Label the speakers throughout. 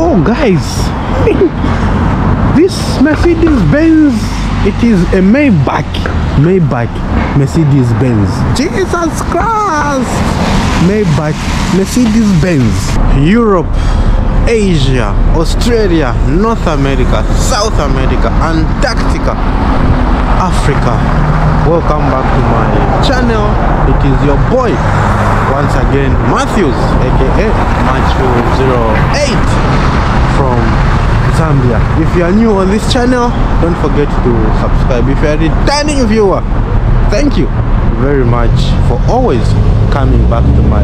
Speaker 1: Oh guys, this Mercedes-Benz, it is a Maybach Mercedes-Benz. Jesus Christ! Maybach Mercedes-Benz. Europe, Asia, Australia, North America, South America, Antarctica, Africa. Welcome back to my channel. It is your boy once again, Matthews, aka Matthew08 from Zambia. If you are new on this channel, don't forget to subscribe. If you are a returning viewer, thank you very much for always coming back to my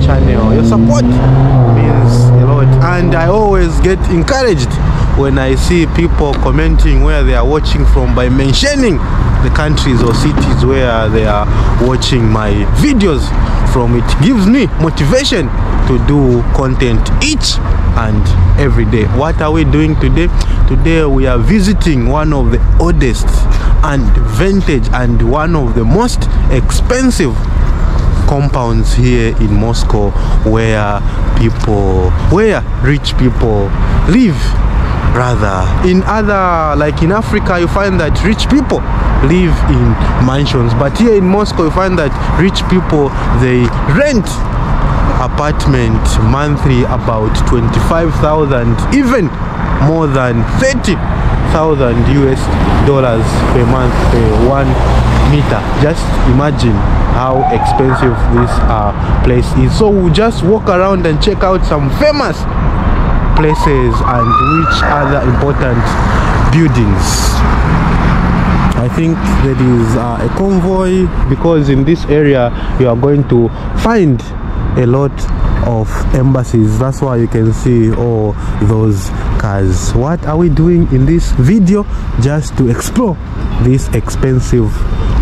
Speaker 1: channel. Your support means a lot, and I always get encouraged when I see people commenting where they are watching from by mentioning the countries or cities where they are watching my videos from. It gives me motivation to do content each and every day. What are we doing today? Today we are visiting one of the oldest and vintage and one of the most expensive compounds here in Moscow, where rich people live. Rather, in other, like in Africa, you find that rich people live in mansions, but here in Moscow you find that rich people, they rent apartment monthly about 25,000, even more than 30,000 US dollars per month per 1 meter. Just imagine how expensive this place is. So we'll just walk around and check out some famous places and which other important buildings. I think there is a convoy, because in this area you are going to find a lot of embassies. That's why you can see all those cars. What are we doing in this video? Just to explore this expensive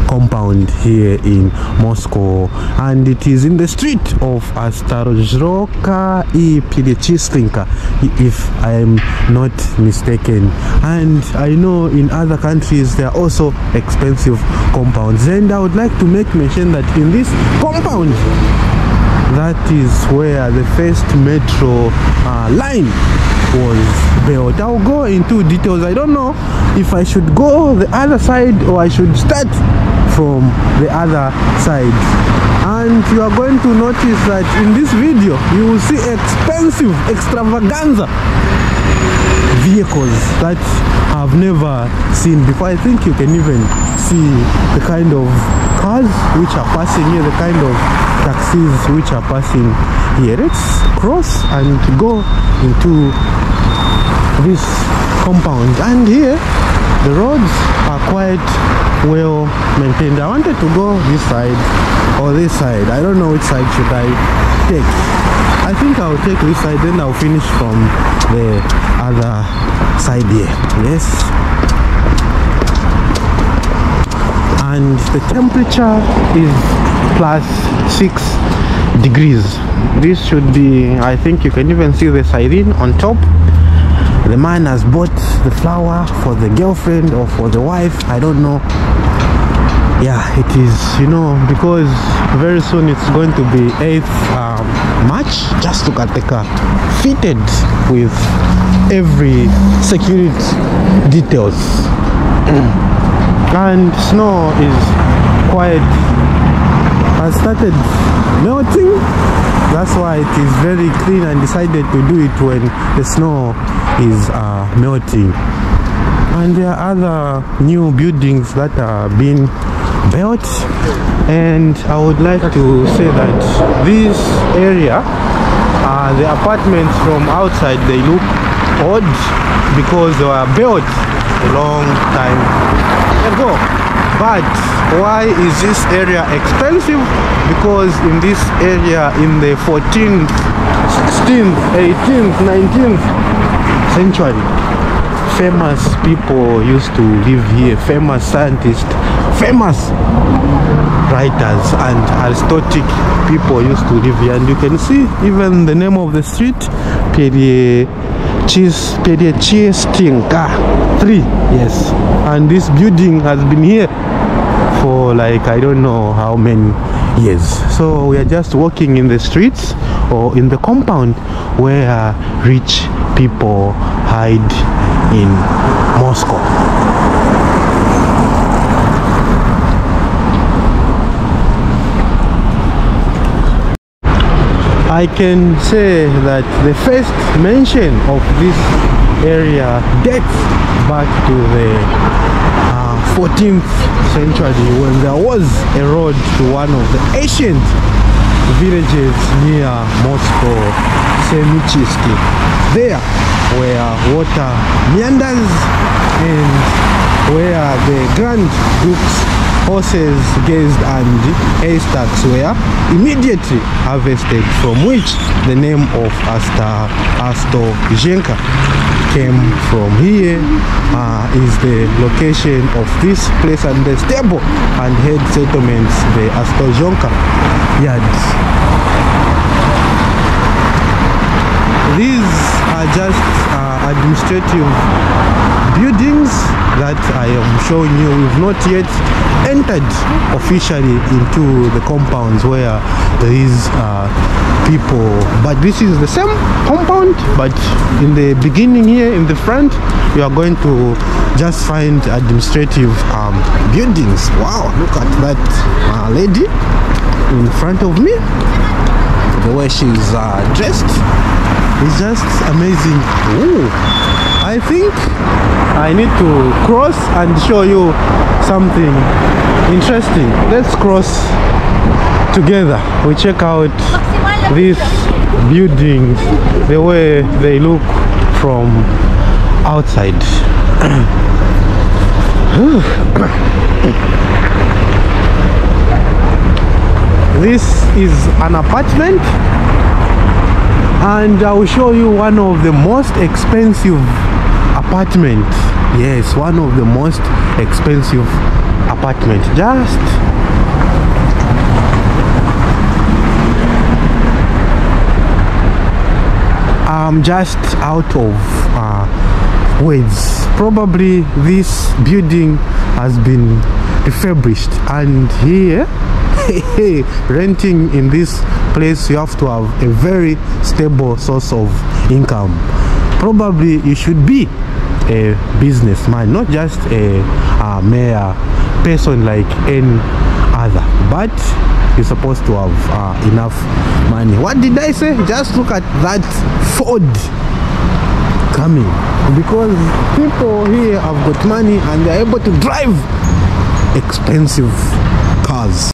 Speaker 1: compound here in Moscow, and it is in the street of Astarozhroka I Pilechislinka, if I am not mistaken. And I know in other countries there are also expensive compounds, and I would like to make mention that in this compound, that is where the first metro line was built. I'll go into details. I don't know if I should go the other side or I should start from the other side. And you are going to notice that in this video you will see expensive extravaganza vehicles that I've never seen before. I think you can even see the kind of cars which are passing here, the kind of taxis which are passing here. Let's cross and go into this compound, and here the roads are quite well maintained. I wanted to go this side or this side. I don't know which side should I take. I think I'll take this side, then I'll finish from the other side here. Yes. And the temperature is +6 degrees. This should be, I think you can even see the siren on top. The man has bought the flower for the girlfriend or for the wife, I don't know. Yeah, it is, you know, because very soon it's going to be 8th March. Just look at the car, fitted with every security details. And snow is has started melting. That's why it is very clean, and decided to do it when the snow is melting. And there are other new buildings that are being built, and I would like to say that this area, the apartments from outside, they look odd because they were built a long time ago. But why is this area expensive? Because in this area, in the 14th, 16th, 18th, 19th century, famous people used to live here. Famous scientists, famous writers and aristocratic people used to live here. And you can see even the name of the street, Pilechislinka 3. Yes, and this building has been here for like I don't know how many years. So we are just walking in the streets or in the compound where rich people hide in Moscow. I can say that the first mention of this area dates back to the 14th century, when there was a road to one of the ancient villages near Moscow, Semichistki. There where water meanders and where the Grand Duke's horses gazed and haystacks were immediately harvested, from which the name of Astozhenka came from. Here is the location of this place, and the stable and head settlements, the Astozhenka yards. These are just administrative buildings that I am showing you. We've not yet entered officially into the compounds where these people, but this is the same compound, but in the beginning here in the front you are going to just find administrative buildings. Wow, look at that lady in front of me. The way she's dressed is just amazing. Ooh. I think I need to cross and show you something interesting. Let's cross together. We check out these buildings, the way they look from outside. This is an apartment, and I will show you one of the most expensive apartment. Yes, one of the most expensive apartment. I'm just out of words. Probably this building has been refurbished, and here renting in this place you have to have a very stable source of income. Probably you should be a businessman, not just a mere person like any other, but you're supposed to have enough money. What did I say? Just look at that Ford coming, because people here have got money and they're able to drive expensive cars.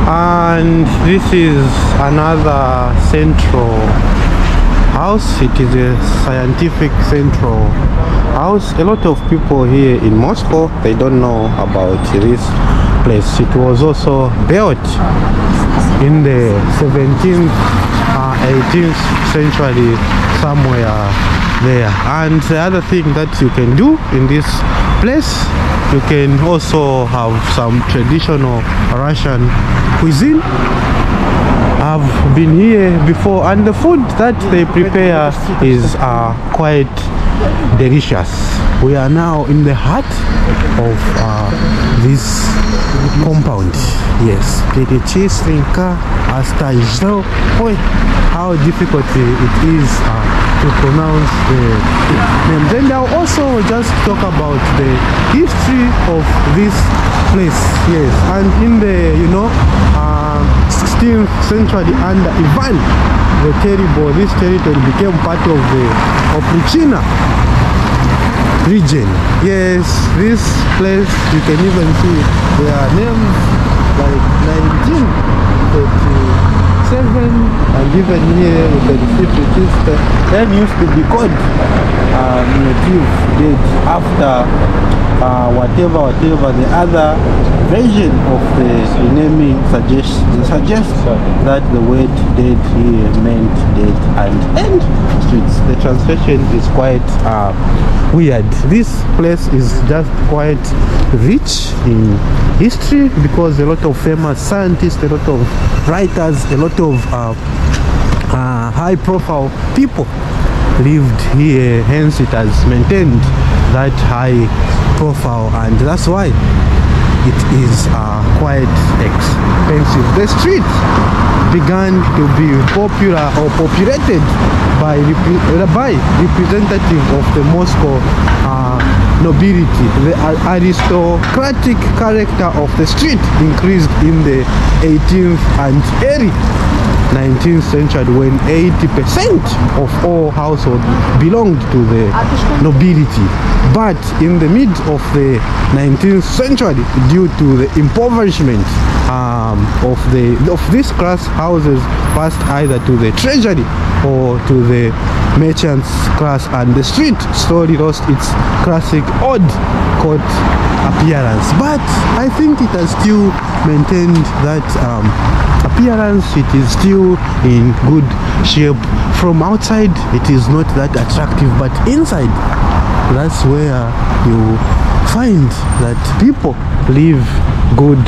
Speaker 1: And this is another central house. It is a scientific central house. A lot of people here in Moscow, they don't know about this place. It was also built in the 17th 18th century, somewhere there. And the other thing that you can do in this place, you can also have some traditional Russian cuisine. I've been here before, and the food that they prepare is quite delicious. We are now in the heart of this compound. Yes, how difficult it is to pronounce the name. Then I'll also just talk about the history of this place. Yes, and in the 16th century, under Ivan the Terrible, this territory became part of the Oprichnina region. Yes, this place, you can even see there are names like 1937, and even here you can see register. Then used to be called native date after whatever the other version of the naming suggests that the word dead here meant dead and end streets. The translation is quite weird. This place is just quite rich in history, because a lot of famous scientists, a lot of writers, a lot of high profile people lived here, hence it has maintained that high profile, and that's why it is quite expensive. The street began to be popular or populated by representative of the Moscow nobility. The aristocratic character of the street increased in the 18th and early 19th century, when 80% of all households belonged to the nobility. But in the mid of the 19th century, due to the impoverishment of this class, houses passed either to the treasury or to the merchants class, and the street slowly lost its classic odd court appearance. But I think it has still maintained that appearance. It is still in good shape. From outside it is not that attractive, but inside, that's where you find that people live good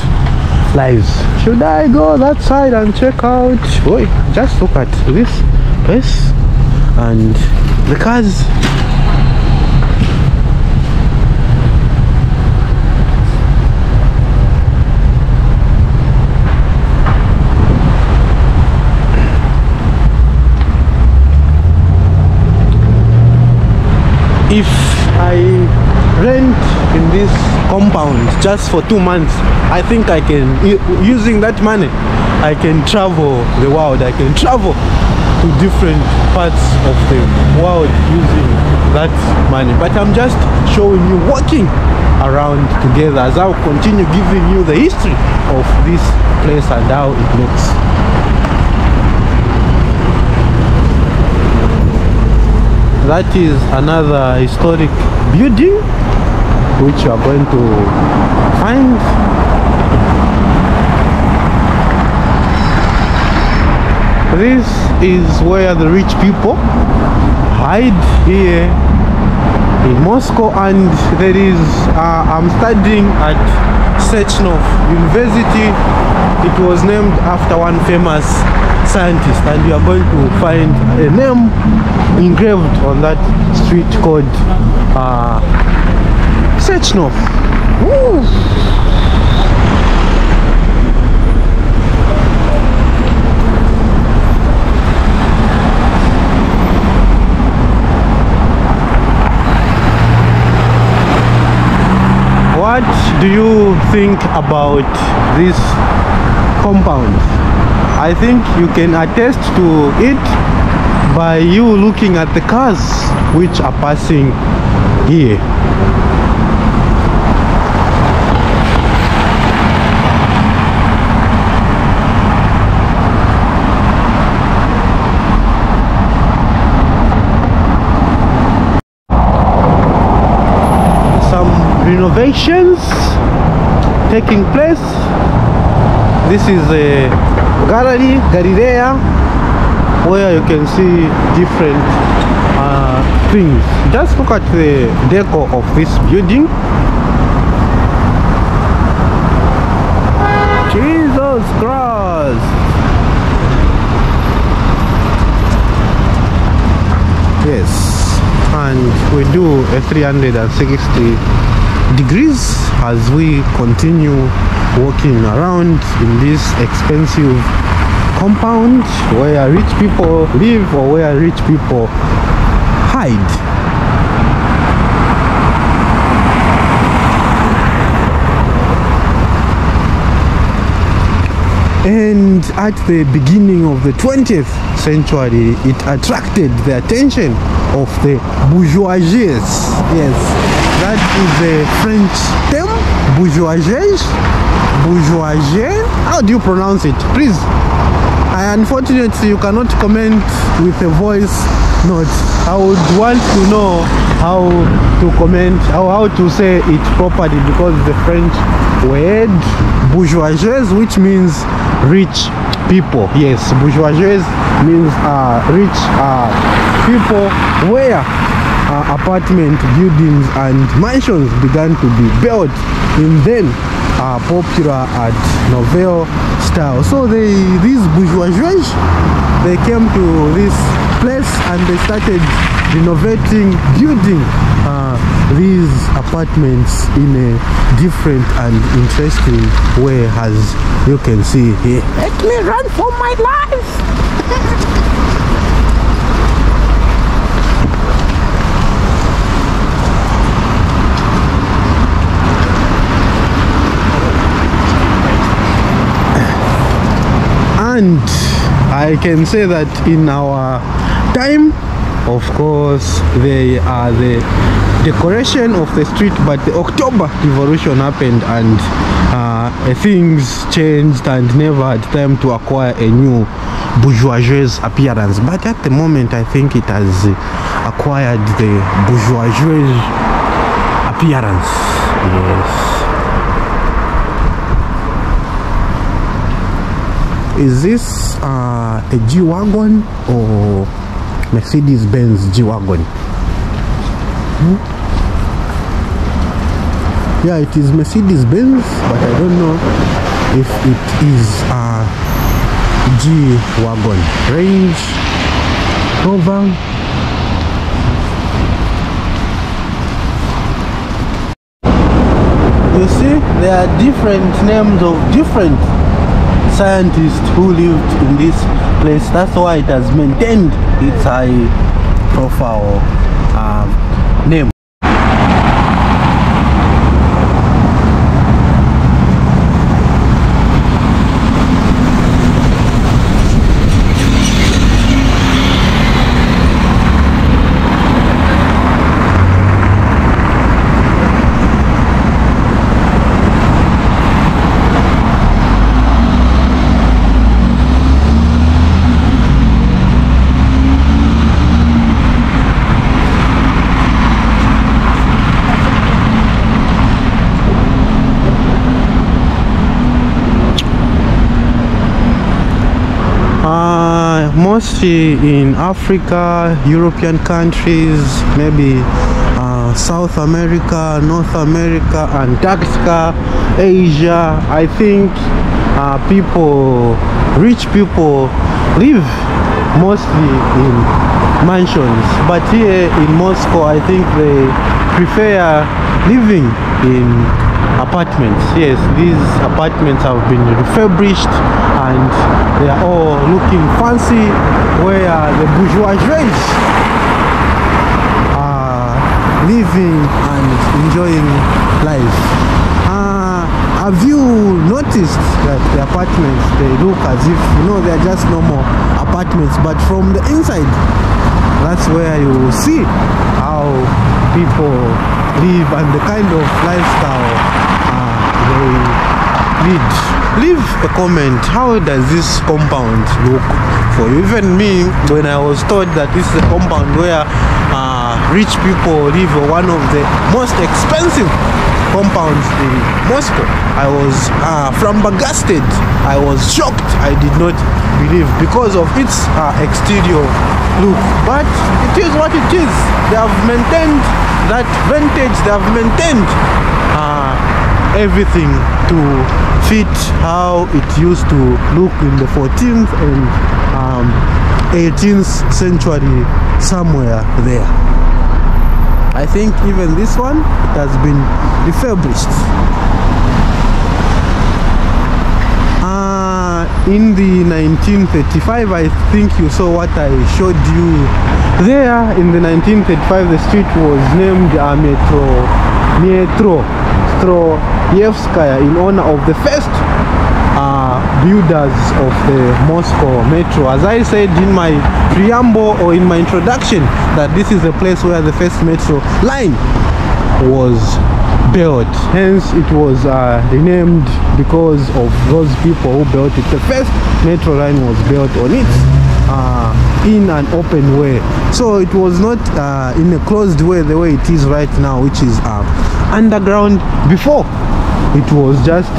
Speaker 1: lives. Should I go that side and check out? Boy, just look at this place and the cars. If I rent in this compound just for 2 months, I think I can, using that money, I can travel the world. I can travel to different parts of the world using that money. But I'm just showing you, walking around together, as I'll continue giving you the history of this place and how it looks. That is another historic building which you are going to find. This is where the rich people hide here in Moscow, and there is I'm studying at Sechenov University. It was named after one famous scientist, and we are going to find a name engraved on that street called Sechenov. What do you think about this compound? I think you can attest to it by you looking at the cars which are passing here. Some renovations taking place. This is a Galleria, where you can see different things. Just look at the decor of this building. Jesus Christ! Yes, and we do a 360 degrees as we continue walking around in this expensive compound where rich people live, or where rich people hide. And at the beginning of the 20th century, it attracted the attention of the bourgeoisie. Yes, that is the French term, bourgeoisie. Bourgeoisie. How do you pronounce it? Please. Unfortunately, you cannot comment with a voice note. I would want to know how to comment, how to say it properly, because the French word bourgeoisie, which means rich people. Yes, bourgeoisie means rich people, where apartment buildings and mansions began to be built in then popular and novel style. So these bourgeoisie, they came to this place and they started renovating, building these apartments in a different and interesting way, as you can see here. Let me run for my life. And I can say that in our time, of course, they are the decoration of the street, but the October Revolution happened and things changed and never had time to acquire a new bourgeoisie appearance. But at the moment, I think it has acquired the bourgeoisie appearance. Yes. Is this a G-Wagon or Mercedes-Benz G-Wagon? Yeah, it is Mercedes-Benz, but I don't know if it is a G-Wagon. Range Rover. You see, there are different names of different scientists who lived in this place. That's why it has maintained its high profile name. Mostly in Africa, European countries, maybe South America, North America, Antarctica, Asia, I think rich people live mostly in mansions. But here in Moscow, I think they prefer living in apartments. Yes, these apartments have been refurbished and they are all looking fancy, where the bourgeoisie are living and enjoying life. Have you noticed that the apartments, they look as if, you know, they're just normal apartments, but from the inside, that's where you will see how people live and the kind of lifestyle they lead. Leave a comment, how does this compound look for you? Even me, when I was told that this is a compound where rich people live, one of the most expensive compounds in Moscow, I was flabbergasted. I was shocked. I did not believe, because of its exterior look. But it is what it is. They have maintained that vintage. They have maintained everything to fit how it used to look in the 14th and 18th century, somewhere there. I think even this one, it has been refurbished. In the 1935, I think you saw what I showed you there. In the 1935, the street was named Metro Stroyevskaya, in honor of the first builders of the Moscow Metro. As I said in my preamble or in my introduction, that this is the place where the first metro line was built. Hence it was renamed because of those people who built it. The first metro line was built on it in an open way, so it was not in a closed way the way it is right now, which is underground. Before, it was just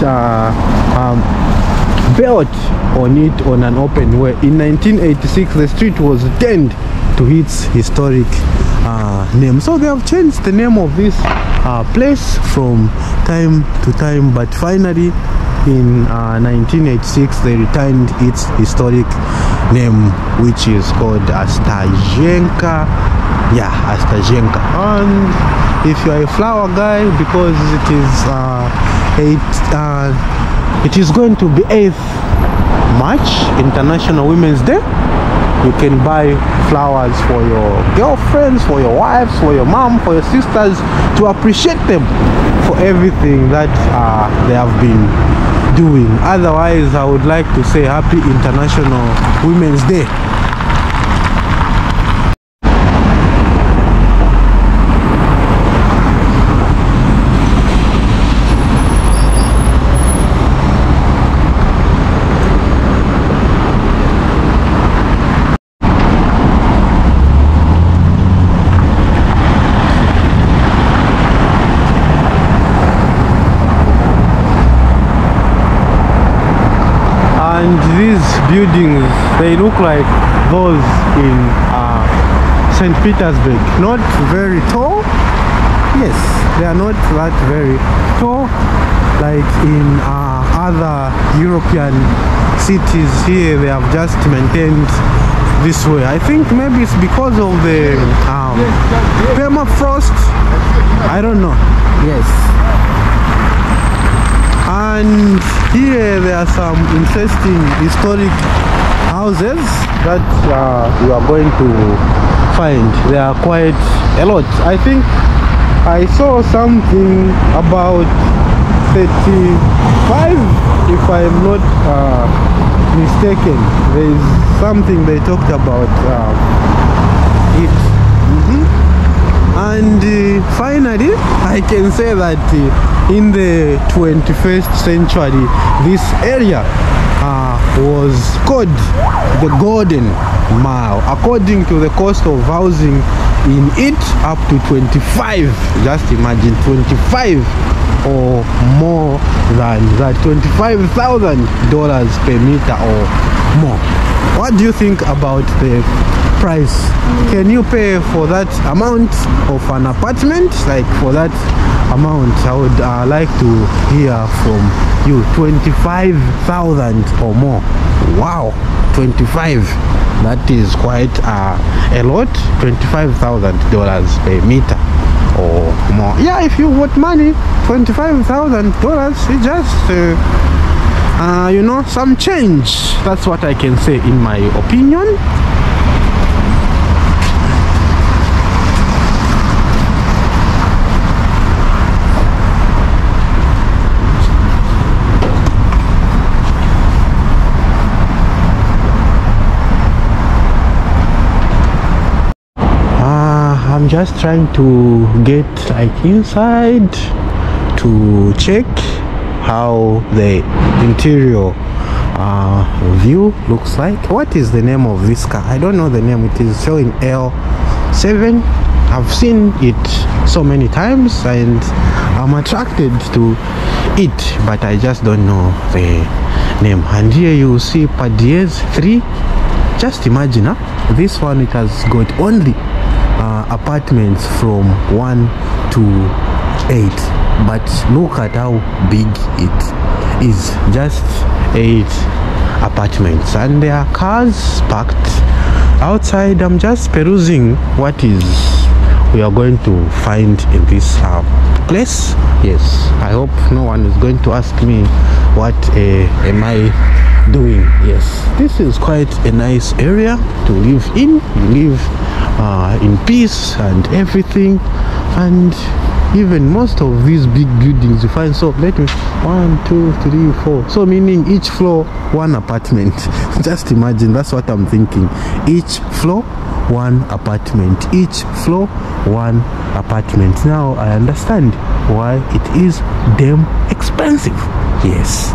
Speaker 1: built on it on an open way. In 1986, the street was turned to its historic name. So they have changed the name of this place from time to time, but finally in 1986 they retained its historic name, which is called Ostajenka Yeah, Astajenka. And if you are a flower guy, because it is going to be 8th March, International Women's Day, you can buy flowers for your girlfriends, for your wives, for your mom, for your sisters, to appreciate them for everything that they have been doing. Otherwise, I would like to say Happy International Women's Day. And these buildings, they look like those in St. Petersburg. Not very tall. Yes, they are not that very tall like in other European cities. Here they have just maintained this way. I think maybe it's because of the permafrost. I don't know. Yes. And here there are some interesting historic houses that you are going to find. There are quite a lot. I think I saw something about 35, if I'm not mistaken. There is something they talked about it. And finally, I can say that in the 21st century, this area was called the Golden Mile, according to the cost of housing in it, up to 25. Just imagine, 25 or more than that, $25,000 per meter or more. What do you think about the price? Can you pay for that amount of an apartment? Like for that amount, I would like to hear from you. 25,000 or more. Wow, 25. That is quite a lot. $25,000 per meter or more. Yeah, if you want money, $25,000 is just you know, some change. That's what I can say in my opinion. I'm just trying to get like inside to check how the interior view looks like. What is the name of this car? I don't know the name. It is showing L7. I've seen it so many times and I'm attracted to it, but I just don't know the name. And here you see Padiez 3. Just imagine, this one, it has got only apartments from 1 to 8, but look at how big it is. Just 8 apartments, and there are cars parked outside. I'm just perusing what is we are going to find in this place. Yes, I hope no one is going to ask me what am I doing. Yes, this is quite a nice area to live in. You live in peace and everything, and even most of these big buildings you find, so let me 1 2 3 4, so meaning each floor 1 apartment. Just imagine, that's what I'm thinking. Each floor 1 apartment, each floor 1 apartment. Now I understand why it is damn expensive. Yes.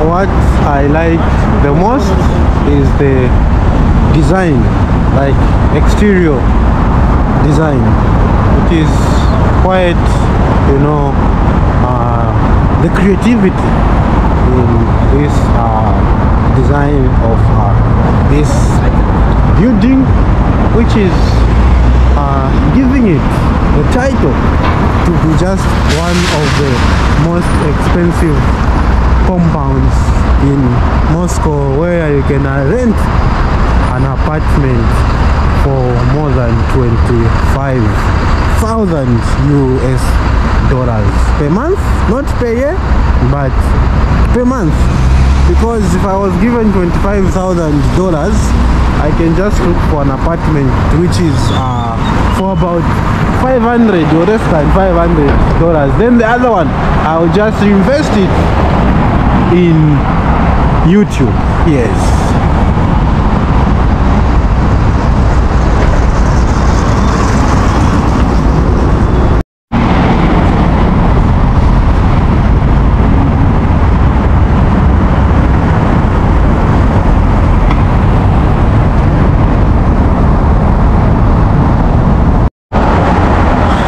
Speaker 1: What I like the most is the design, like exterior design. It is quite, you know, the creativity in this design of this building, which is giving it the title to be just one of the most expensive compounds in Moscow, where you can rent an apartment for more than 25,000 US dollars per month, not per year, but per month. Because if I was given $25,000, I can just look for an apartment which is for about $500 or less than $500. Then the other one, I'll just invest it in YouTube. Yes.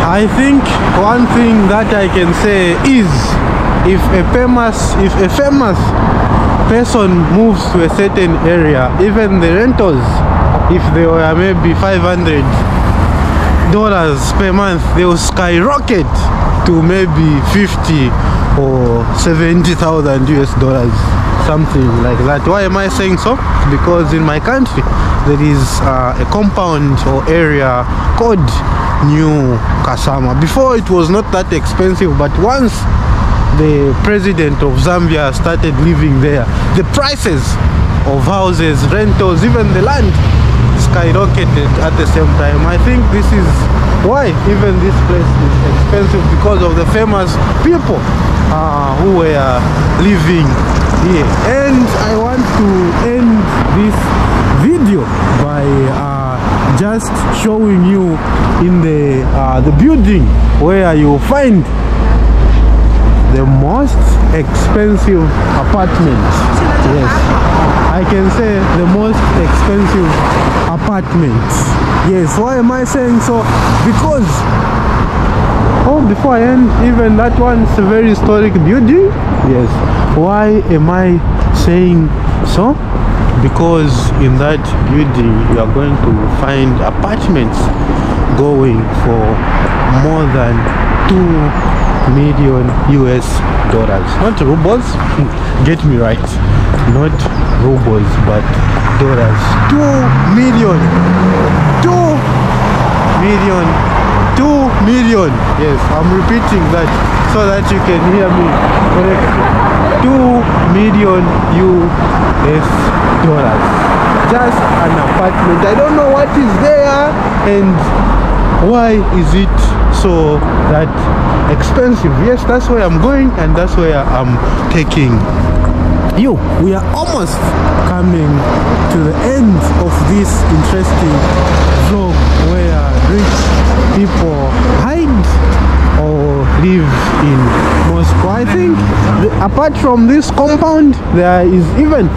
Speaker 1: I think one thing that I can say is, if a famous person moves to a certain area, even the rentals, if they were maybe $500 per month, they will skyrocket to maybe 50 or 70,000 US dollars, something like that. Why am I saying so? Because in my country there is a compound or area called New Kasama. Before it was not that expensive, but once the president of Zambia started living there, the prices of houses, rentals, even the land skyrocketed at the same time. I think this is why even this place is expensive, because of the famous people who were living here. And I want to end this video by just showing you in the building where you find the most expensive apartments. Yes, I can say the most expensive apartments. Yes, why am I saying so? Because before I end, even that one's a very historic building. Yes, why am I saying so? Because in that building you are going to find apartments going for more than 2 million US dollars. Not rubles, get me right, not rubles, but dollars. 2 million. Yes, I'm repeating that so that you can hear me correctly. 2 million US dollars, just an apartment. I don't know what is there and why is it so that expensive. Yes, that's where I'm going, and that's where I'm taking you. We are almost coming to the end of this interesting vlog where rich people hide or live in Moscow. I think apart from this compound, there is even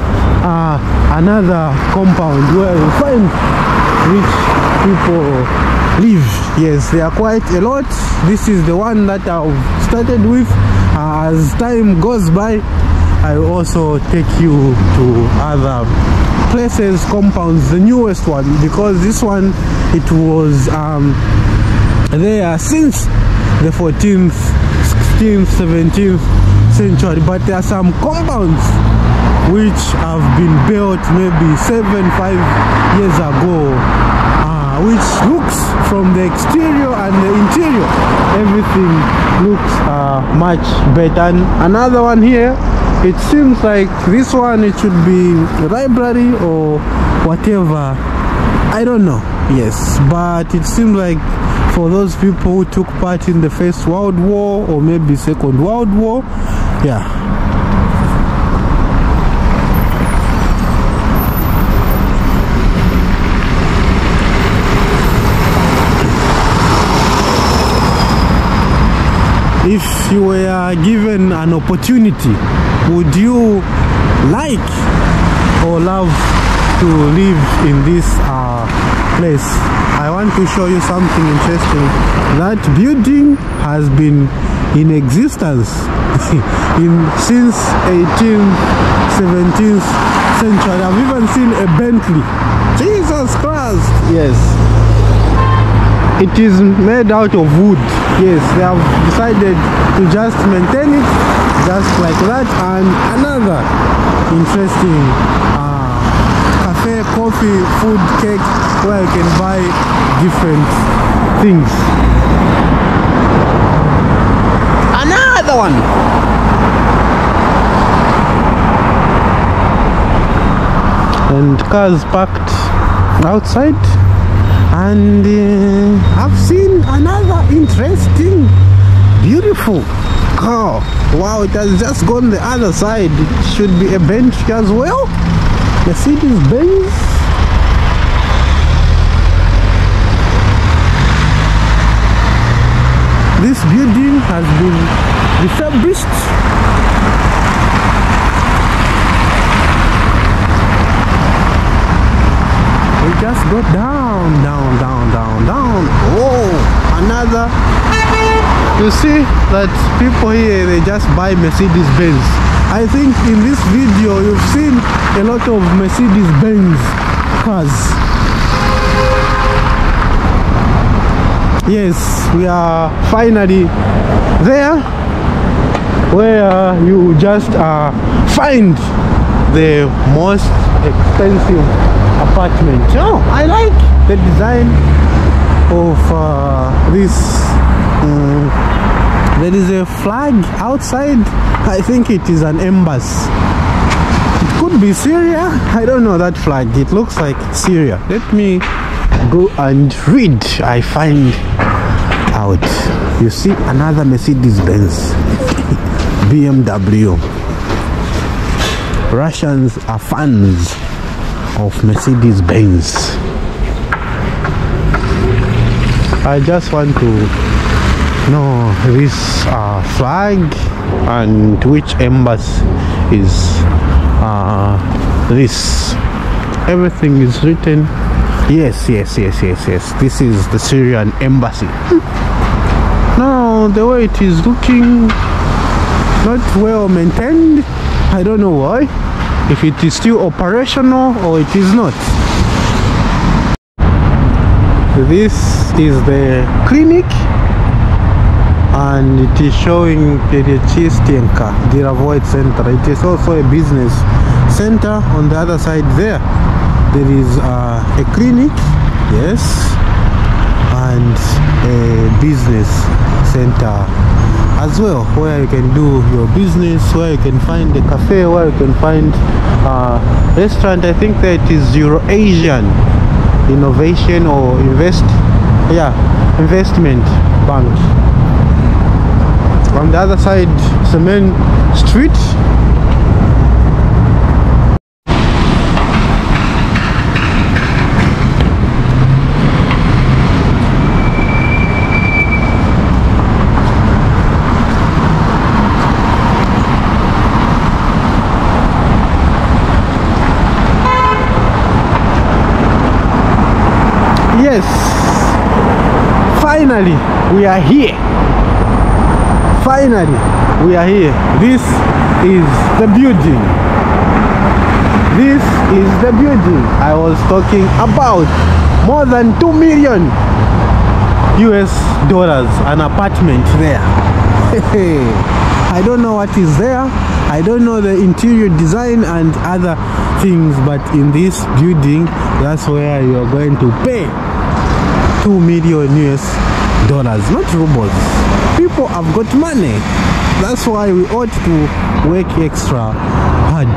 Speaker 1: another compound where you find rich people live. Yes, there are quite a lot. This is the one that I've started with. As time goes by, I will also take you to other places, compounds, the newest one, because this one, it was there since the 14th, 16th, 17th century, but there are some compounds which have been built maybe 7-5 years ago, which looks from the exterior and the interior, everything looks much better. And another one here, it seems like this one, it should be a library or whatever, I don't know. Yes, but it seems like for those people who took part in the First World War or maybe Second World War. Yeah. If you were given an opportunity, would you like people love to live in this place. I want to show you something interesting. That building has been in existence since 18th, 17th century. I've even seen a Bentley. Jesus Christ! Yes. It is made out of wood. Yes, they have decided to just maintain it just like that. And another interesting cafe, coffee, food, cake, where you can buy different things. Another one. And cars parked outside. And I've seen another interesting, beautiful car. Wow, it has just gone the other side. It should be a Bentley as well. Mercedes-Benz. This building has been refurbished. We just go down, down, down, down, down. Oh, another. You see that people here, they just buy Mercedes-Benz. I think in this video you've seen a lot of Mercedes-Benz cars. Yes, we are finally there where you just find the most expensive apartment. Oh, I like the design of this. There is a flag outside. I think it is an embassy. It could be Syria. I don't know that flag. It looks like Syria. Let me go and read. I find out. You see another Mercedes-Benz. BMW. Russians are fans of Mercedes-Benz. I just want to know this flag and which embassy is this. Everything is written. Yes. This is the Syrian embassy. Now the way it is looking, not well maintained. I don't know why. If it is still operational or it is not. This is the clinic, and it is showing Perechistyenka Diravoid Center. It is also a business center. On the other side there is a clinic, yes, and a business center as well, where you can do your business, where you can find a cafe, where you can find a restaurant. I think that it is Eurasian Innovation or Investment Bank. On the other side, it's the main street. Yes, finally we are here. Finally we are here. This is the building. This is the building I was talking about. More than 2 million US dollars an apartment there. I don't know what is there. I don't know the interior design and other things, but in this building, that's where you are going to pay 2 million US dollars, not rubles. People have got money. That's why we ought to work extra hard.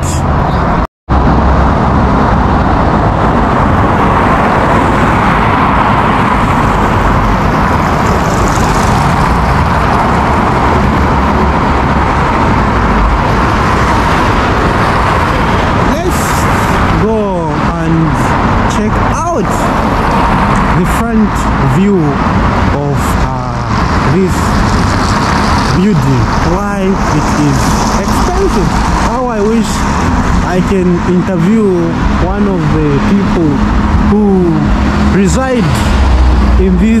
Speaker 1: The front view of this building, why it is expensive. How I wish I can interview one of the people who reside in this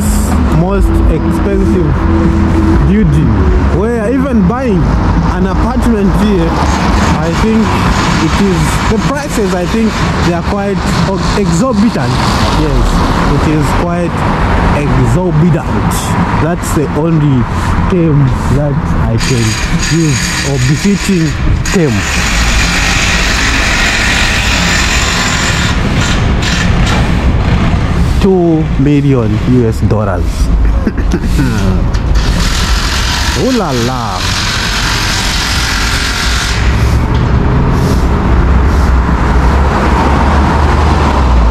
Speaker 1: most expensive building, where even buying an apartment here, I think it is, the prices, I think they are quite exorbitant. Yes, it is quite exorbitant. That's the only term that I can use, or befitting term. $2 million. Oh la la.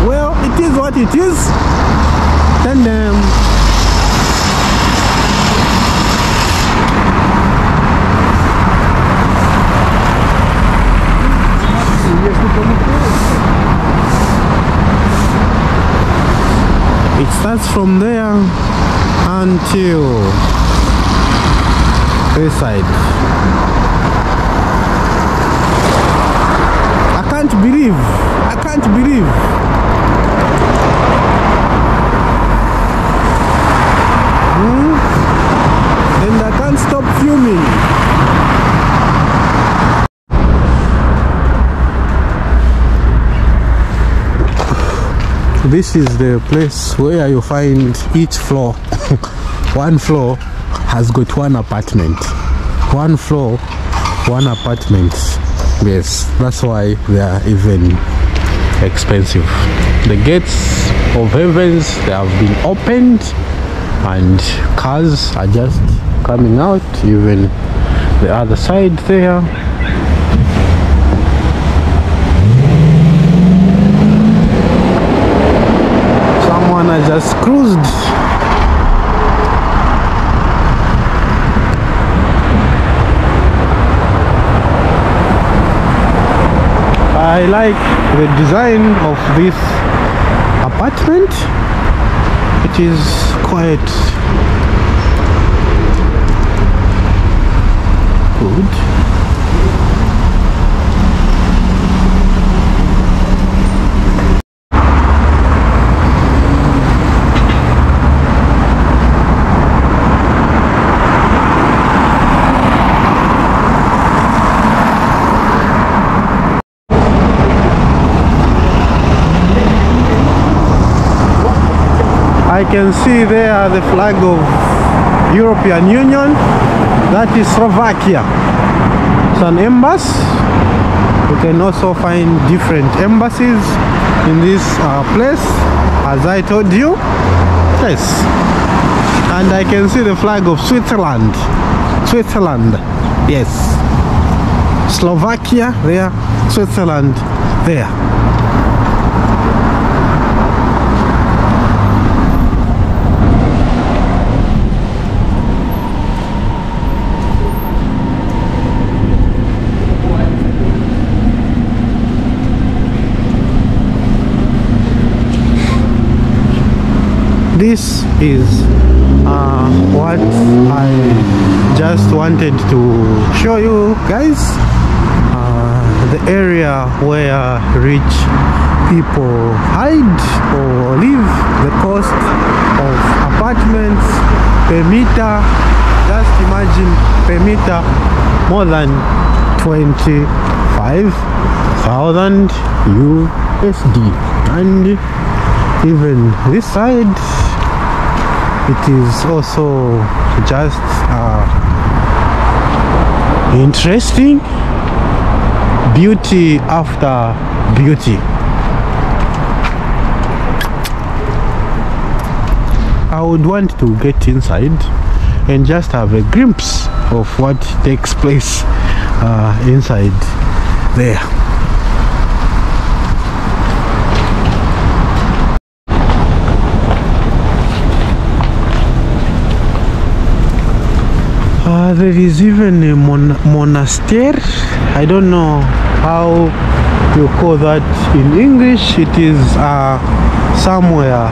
Speaker 1: Well, it is what it is. Then it starts from there until this side. I can't believe. And I can't stop fuming. This is the place where you find each floor. One floor has got one apartment. One floor, one apartment. Yes, that's why they are even expensive. The gates of heavens, they have been opened, and cars are just coming out. Even the other side there. Someone has just cruised. I like the design of this apartment. It is quite good. I can see there the flag of European Union. That is Slovakia. It's an embassy. You can also find different embassies in this place, as I told you. Yes. And I can see the flag of Switzerland. Yes. Slovakia there, Switzerland there. This is what I just wanted to show you guys, the area where rich people hide or live. The cost of apartments per meter, just imagine, per meter more than 25,000 USD. And even this side, it is also just interesting. Beauty after beauty. I would want to get inside and just have a glimpse of what takes place inside there. There is even a monastery. I don't know how you call that in English. It is somewhere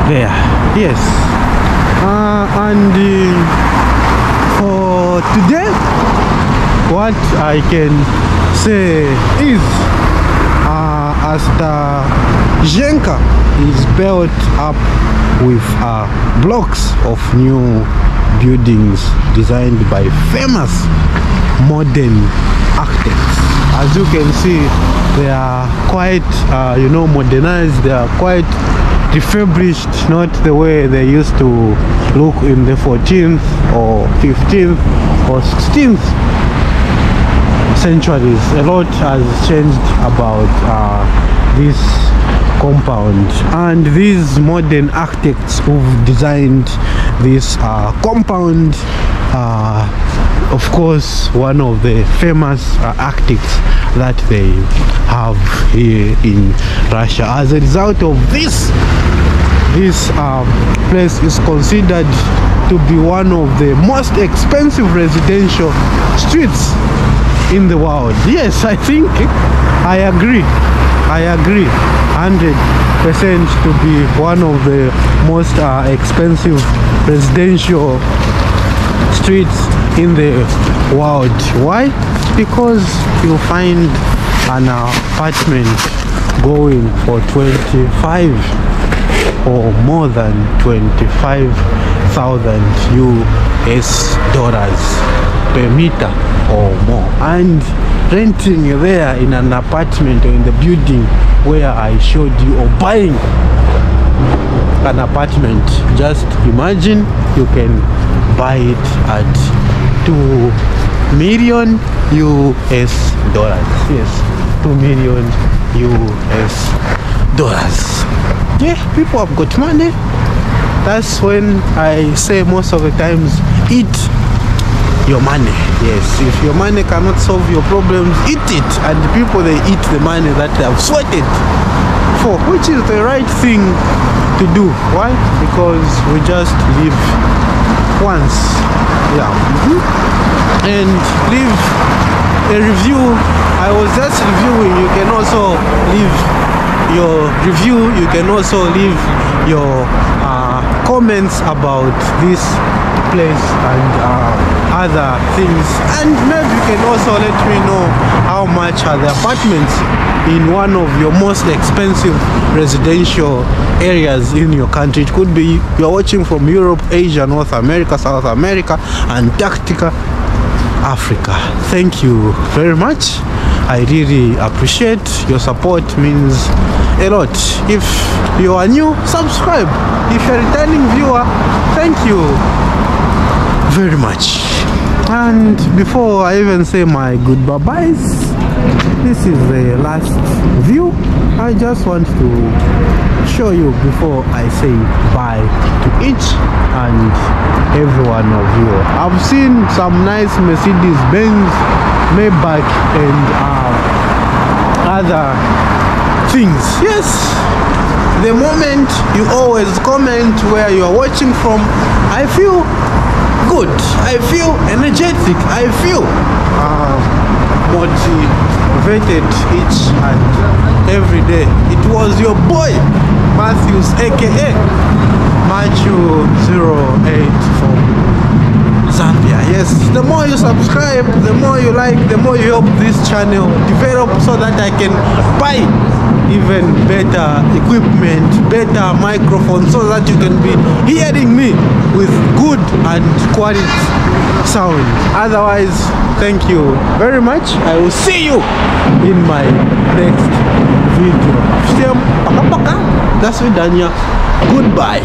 Speaker 1: there. Yes. And for today what I can say is Zhenka is built up with blocks of new buildings designed by famous modern architects. As you can see, they are quite modernized. They are quite refurbished, not the way they used to look in the 14th or 15th or 16th centuries. A lot has changed about this compound, and these modern architects who've designed this compound, of course, one of the famous architects that they have here in Russia. As a result of this place is considered to be one of the most expensive residential streets in the world. Yes, I think I agree 100% to be one of the most expensive residential streets in the world. Why? Because you find an apartment going for 25 or more than 25,000 US dollars per meter or more, and renting there in an apartment or in the building where I showed you, or buying an apartment, just imagine you can buy it at 2 million US dollars. Yes, 2 million US dollars. Yeah, people have got money. That's when I say most of the times, eat your money. Yes, if your money cannot solve your problems, eat it. And the people, they eat the money that they have sweated for, which is the right thing to do. Why? Because we just live once. Yeah. And leave a review. I was just reviewing. You can also leave your review. You can also leave your comments about this place and other things, and maybe you can also let me know how much are the apartments in one of your most expensive residential areas in your country. It could be you're watching from Europe, Asia, North America, South America, Antarctica, Africa. Thank you very much. I really appreciate your support. Means a lot. If you are new, subscribe. If you're a returning viewer, thank you very much. And before I even say my goodbyes, this is the last view. I just want to show you before I say bye to each and every one of you. I've seen some nice Mercedes-Benz, Maybach, and other things. Yes, the moment you always comment where you are watching from, I feel good, I feel energetic, I feel motivated each and every day. It was your boy Matthews, aka Matthew08 from Zambia. Yes, the more you subscribe, the more you like, the more you help this channel develop, so that I can buy even better equipment, better microphone, so that you can be hearing me with good and quality sound. Otherwise, thank you very much. I will see you in my next video. That's with Dania. Goodbye.